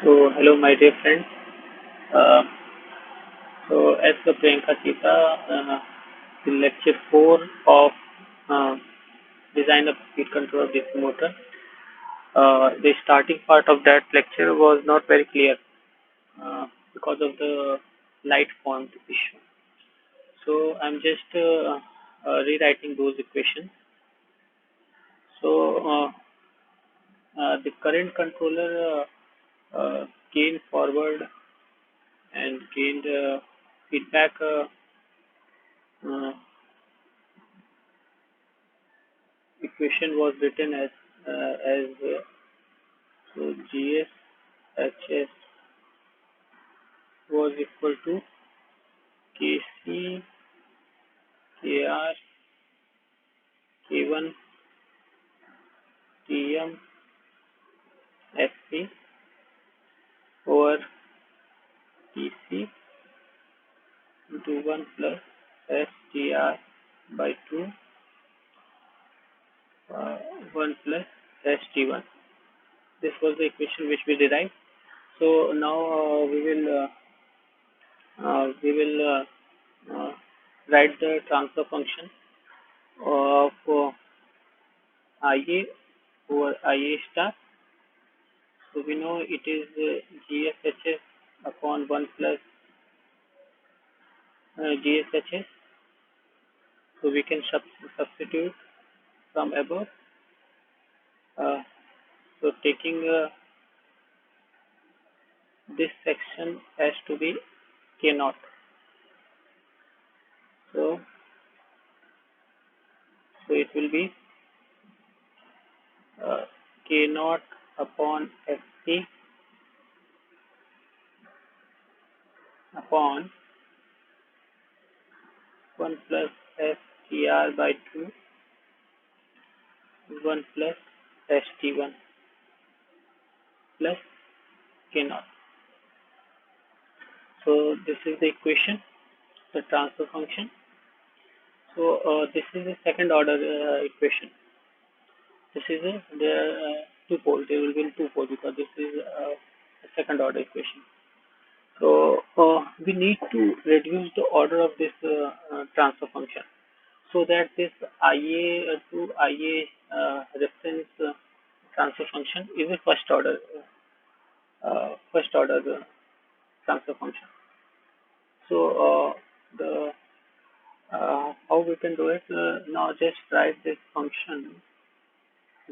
So, hello, my dear friends. Uh, as per Priyanka Sita, the lecture 4 of uh, design of speed control of DC motor. The starting part of that lecture was not very clear because of the light font issue. So, I'm just rewriting those equations. So, the current controller gained forward and gained feedback. Uh, Equation was written as so GSHS was equal to KC KR K1 TM SC over TC into 1 plus STR by 2 uh, 1 plus ST1. This was the equation which we derived. So now we will write the transfer function of IA over IA star. So we know it is GSHS upon 1 plus GSHS. So we can substitute from above. Uh, so taking this section has to be K naught. So it will be K naught upon ST upon 1 plus STR by 2 1 plus ST1 plus K naught. So this is the equation, the transfer function. So this is a second order equation. This is two pole. There will be two pole because this is a second order equation. So we need to reduce the order of this transfer function so that this IA to IA reference transfer function is a first order transfer function. So the how we can do it? Now just write this function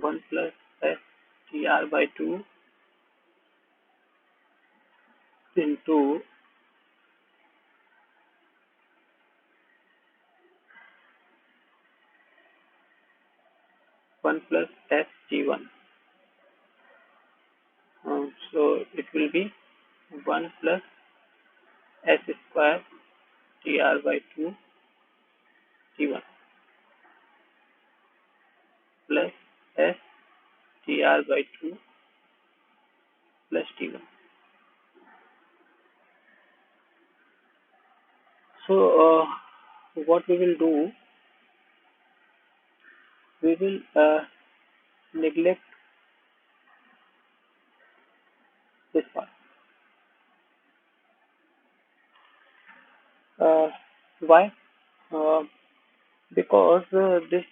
1 plus STR by 2 into 1 plus SG1. So it will be 1 plus S square TR by 2 T1 plus S TR by 2 plus T1. So what we will do, we will neglect this part. Uh, why? Uh, because this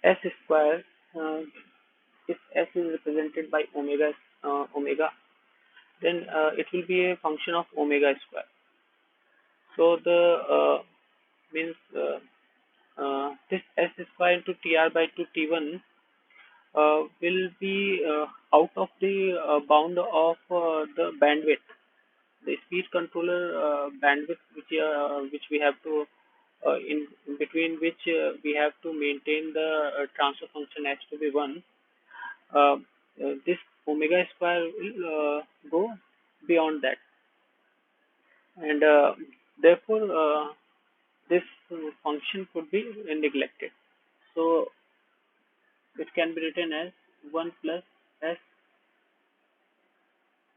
S square, uh, if S is represented by omega, then it will be a function of omega square. So the means this S square into TR by 2 T1 will be out of the bound of the bandwidth, the speed controller bandwidth, which we have to in between which we have to maintain the transfer function has to be 1. Uh, this omega square will go beyond that, and therefore this function could be neglected. So it can be written as 1 plus S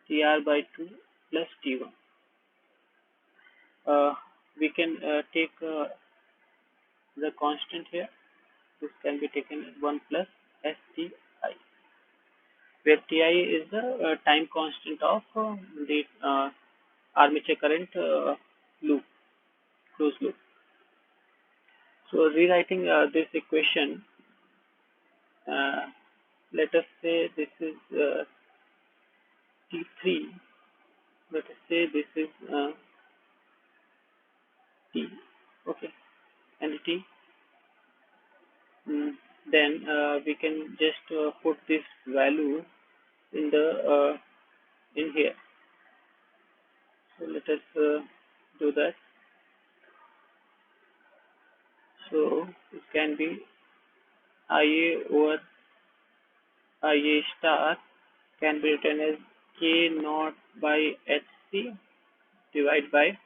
TR by 2 plus T1. We can take the constant here. This can be taken as 1 plus STI. where Ti is the time constant of the armature current loop, closed loop. So rewriting this equation, uh, let us say this is T3. Let us say this is T. Okay, and T. Mm, then we can just put this value in the in here. So let us do that. So it can be IA over IA star can be written as K naught by HC divided by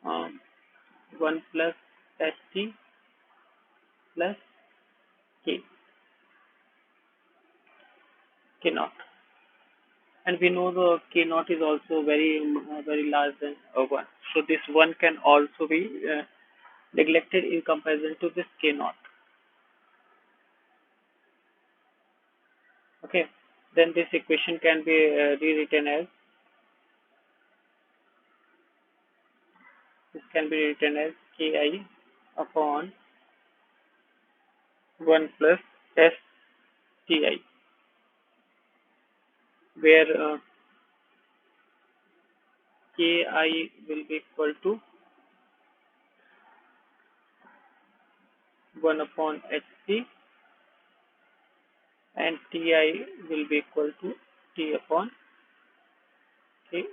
1 plus ST plus K, K naught. And we know the K naught is also very large than 1. So this 1 can also be neglected in comparison to this K naught. Okay, then this equation can be rewritten as Ki upon 1 plus STI, where Ki will be equal to 1 upon HC and Ti will be equal to T upon K.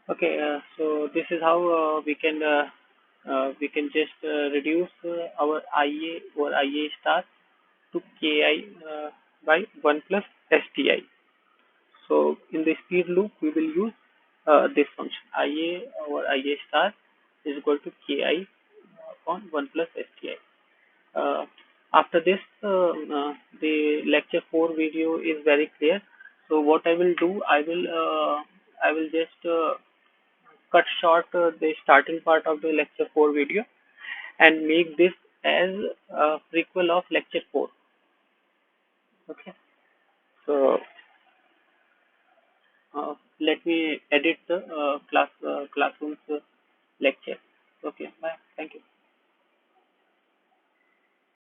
Okay, so this is how we can just reduce our IA or IA star to Ki by 1 plus STI. So in the speed loop, we will use this function IA or IA star is equal to Ki upon 1 plus STI. After this, the lecture 4 video is very clear. So what I will do, I will just cut short the starting part of the lecture 4 video and make this as a prequel of lecture 4. Okay. So let me edit the classroom's lecture. Okay. Bye. Thank you.